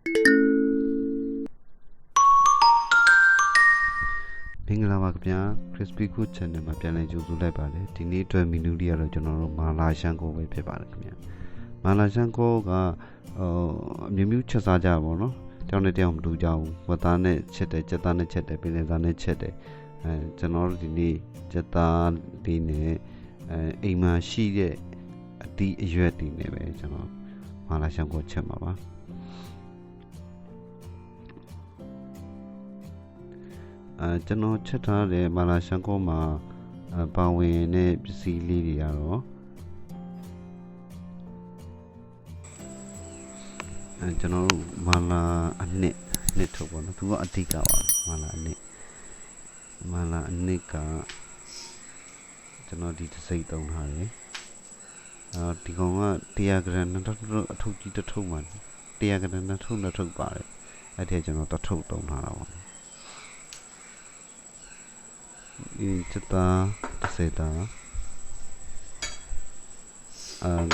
မင်္ဂလာပါခင်ဗျာ Crispy Good Channel မှာပြန်လည်ကြိုဆိုလိုက်ပါတယ်ဒီနေ့အတွက် menu လေးကတော့ကျွန်တော်တို့မာလာရှန်ကိုပဲဖြစ်ပါတယ်ခင်ဗျာမာလာရှန်ကိုကအမျိုးမျိုးချက်စားကြပါဘောနော်တယောက်နဲ့တယောက်မတူကြဘူးဝတ်သားနဲ့ချက်တယ်ကြက်သားနဲ့ချက်တယ်ပင်လယ်သားနဲ့ချက်တယ်ကျွန်တော်တို့ဒီနေ့ကြက်သားလေးနဲ့အိမ်မှာရှိတဲ့အသီးအရွက်တွေနဲ့ပဲကျွန်တော်မာလာရှန်ကိုချက်မှာပါကျွန်တော်ချက်ထားတဲ့မာလာရှန်ကိုမှာပါဝင်တဲ့ပစ္စည်းလေးတွေကတော့ကျွန်တော်တို့မာလာအနှစ်ထုတ်ပေါ့နော်သူကအဓိကပါမာလာအနှစ်ကကျွန်တော်ဒီတစ်စိတ်သုံးထားတယ်ဒီကောင်က100 gram နှစ်အထုပ်ကြီးတစ်ထုပ်မှာ100 gram နှစ်ထုပ်ပါတယ်အဲ့ဒီကျွန်တော်တစ်ထုပ်သုံးထားတာပါ这打谁打？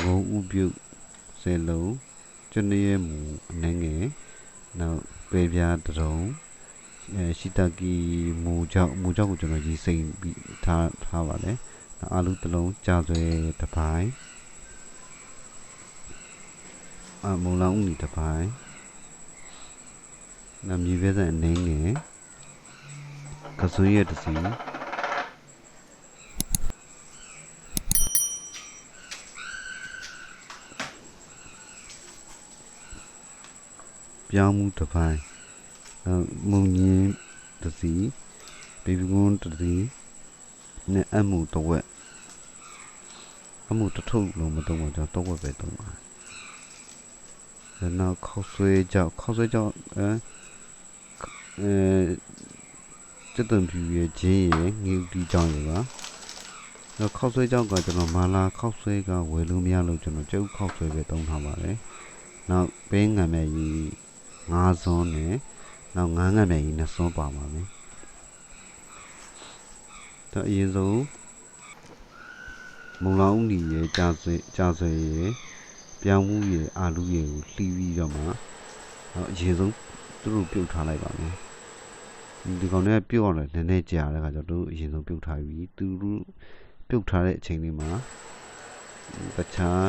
我目标谁路？这里也木那个，那北边的种，是大几木椒我就那几生比他话嘞，阿鲁的龙加在的牌，木兰乌里的牌，那米边在那个，可是也的是。ပြောင်းမှုတစ်ပိုင်းမုံညင်းတစ်စီဘေဘီကွန်းတစ်စီနဲ့အမှုတစ်ဝက်အမှုတစ်ထုပ်လုံးမသုံးပါကျွန်တော်တစ်ဝက်ပဲသုံးပါနောက်ခောက်ဆွဲကြောက်စက်သွန်ဖြူရဲ့ဂျင်းရဲ့ငြူတီကြောင့်ရပါနောက်ခောက်ဆွဲကြောက်ကကျွန်တော်မာလာခောက်ဆွဲကဝယ်လို့မရလို့ကျွန်တော်ကျုပ်ခောက်ဆွဲပဲသုံးထားပါတယ်နောက်ပင်းငံမဲ့ကြီးငါးစွန်းနဲ့နောက်ငါးငံမဲ့ကြီးနှစ်စွန်းပါပါမယ်တော့အရင်ဆုံးမုံလောင်းကြီးရဲ့ကြာဆွဲရဲ့ပြောင်းမှုရဲ့အာလူရဲ့ကိုလှီးပြီးတော့မှတော့အရင်ဆုံးသူတို့ပြုတ်ထားလိုက်ပါမယ်ဒီကောင်တွေကပြုတ်အောင်လည်းနည်းနည်းကြာတဲ့ခါကျတော့တို့အရင်ဆုံးပြုတ်ထားပြီးသူတို့ပြုတ်ထားတဲ့အချိန်လေးမှာတခြား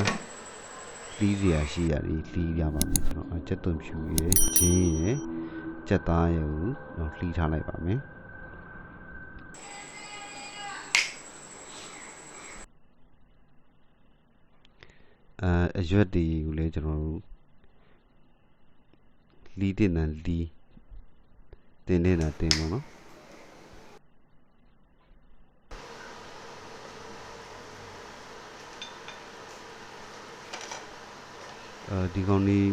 လီးစရာရှိရတယ်လီးရပါမယ်ကျွန်တော်ချက်သွန်ဖြူရယ်ဂျင်းရယ်ချက်သားရယ်ကိုတော့လှီးထားလိုက်ပါမယ်အရွက်တွေကိုလည်းကျွန်တော်တို့လီးတင်တယ်လီးတင်နေတာတင်ပါနော်ဒီကောင်လေး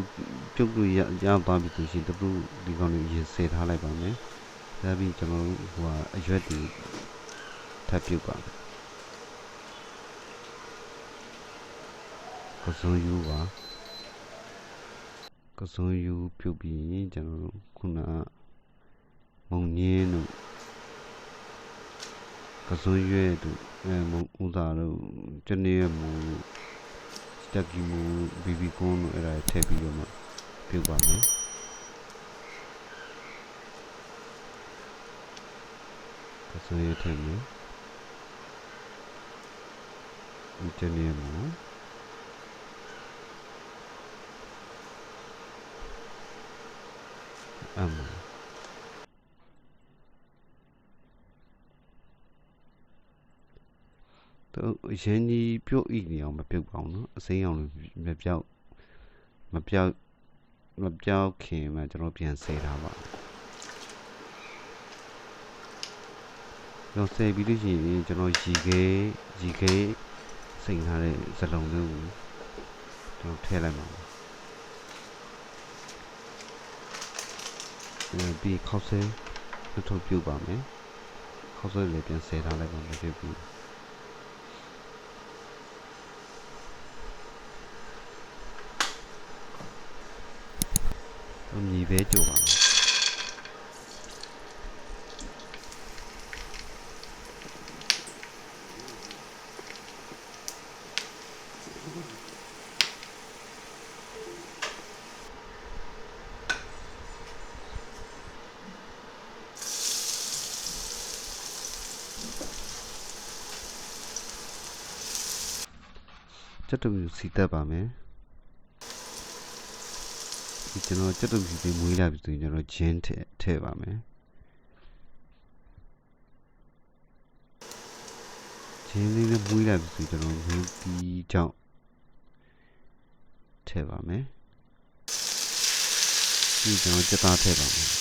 ပြုတ်လို့ရသွားပြီဆိုရှင်တို့ဒီကောင်လေးရင်ဆယ်ထားလိုက်ပါမယ်။ဒါပြီးကျွန်တော်တို့အရွက်တွေထပ်ပြုတ်ပါမယ်။ကစုံယူပါကစုံယူပြုတ်ပြီးကျွန်တော်တို့ခုနမုံညင်းတို့ကစုံရွဲတို့မုံဥသာတို့ကျနေရမူတက်ကီမူဘီဘီကွန်းတို့အဲ့ဒါထည့်ပြီးတော့မှပြုတ်ပါမယ်ကစုံရထည့်မယ်ဒီတနေမူတော့ရင်းကြီးပြုတ်ဤနေအောင်မပြုတ်ပါဘူးเนาะအစိမ်းအောင်မပြောက်ခင်မှာကျွန်တော်ပြန်ဆယ်ထားပါတော့ဆယ်ပြီးလို့ရှိရင်ကျွန်တော်ရီခဲစိန်ထားတဲ့စလုံးလေးကိုကျွန်တော်ထည့်လိုက်ပါမယ်ပြီးခောက်ဆဲထုတ်ပြုတ်ပါမယ်ခောက်ဆဲလေးပြန်ဆယ်ထားလိုက်ပါမယ်ပြုတ်ပြီးမြေပဲကြိုပါမယ် chất lượng xịt tập à mẹ thì cho nó chất lượng xịt muối là ví dụ cho nó chén thế bà mẹ chén đi nó muối là ví dụ cho nó muối tí trọng thế bà mẹ thì cho nó chất ta thế bà mẹ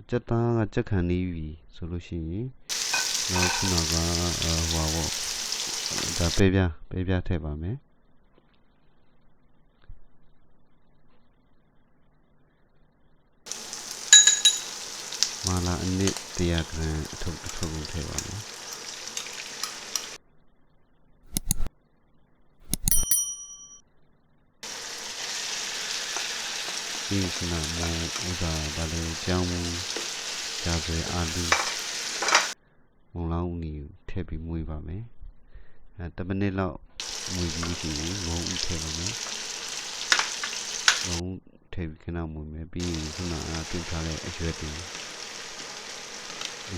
chất ta là chất khăn đi vì solution nó khi nào có wow đã bé bia thế bà mẹ mà là anh ấy tiệc thuộc thế bà mẹ thì khi nào mua ra bà lấy cháo cháo với alu mong lao nhiều thế bị mùi bà mẹ tập bên đây là mùi gì thì ngon thế bà mẹ ngon thế khi nào mùi mẹ bị khi nào tìm ra lại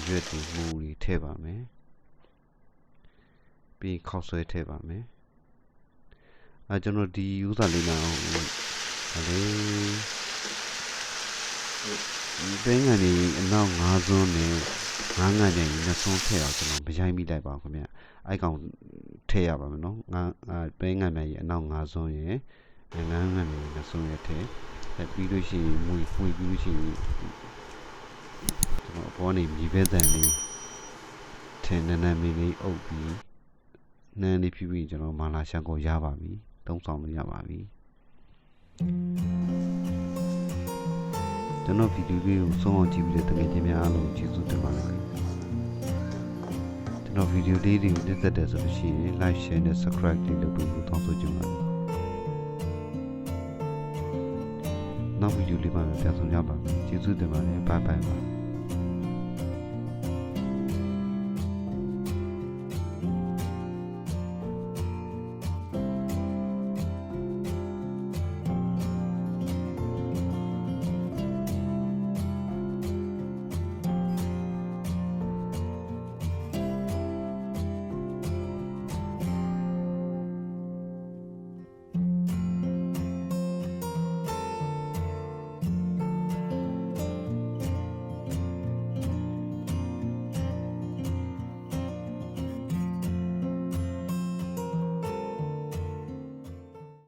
duyệt thì mùi thế bà mẹ bị khó soi thế bà mẹ cho nó đi uống ra đi nào lấy bé ngày này nó ngã xuống này ngã ngày này nó xuống thế à cho nó bây giờ mi lại bảo không ạ ai còn thế à bà nó ngã bé ngày này nó ngã xuống vậy ngã ngày này nó xuống như thế tại vì đôi khi mùi đôi khi nó bỏ này bị bé dần này thế nên là mình đi ốp đi nên đi phi cho nó mà là sang có giá bà bị tông xong rồi giá bà bị cho nó videoလေးကိုဆုံးအောင်ကြည့်ပြီးတဲ့တကယ်ချင်းများအားလုံးကျေးဇူးတင်ပါတယ်ကျွန်တော်ဗီဒီယိုလေးတွေကိုတက်တယ်ဆိုလို့ရှိရင် like share နဲ့ subscribe လေးလုပ်ပြီးတောင်းဆိုချင်ပါတယ်နောက်ဗီဒီယိုလေးမှာပြန်ဆောင်ကြပါမယ်ကျေးဇူးတင်ပါတယ် bye bye ပါ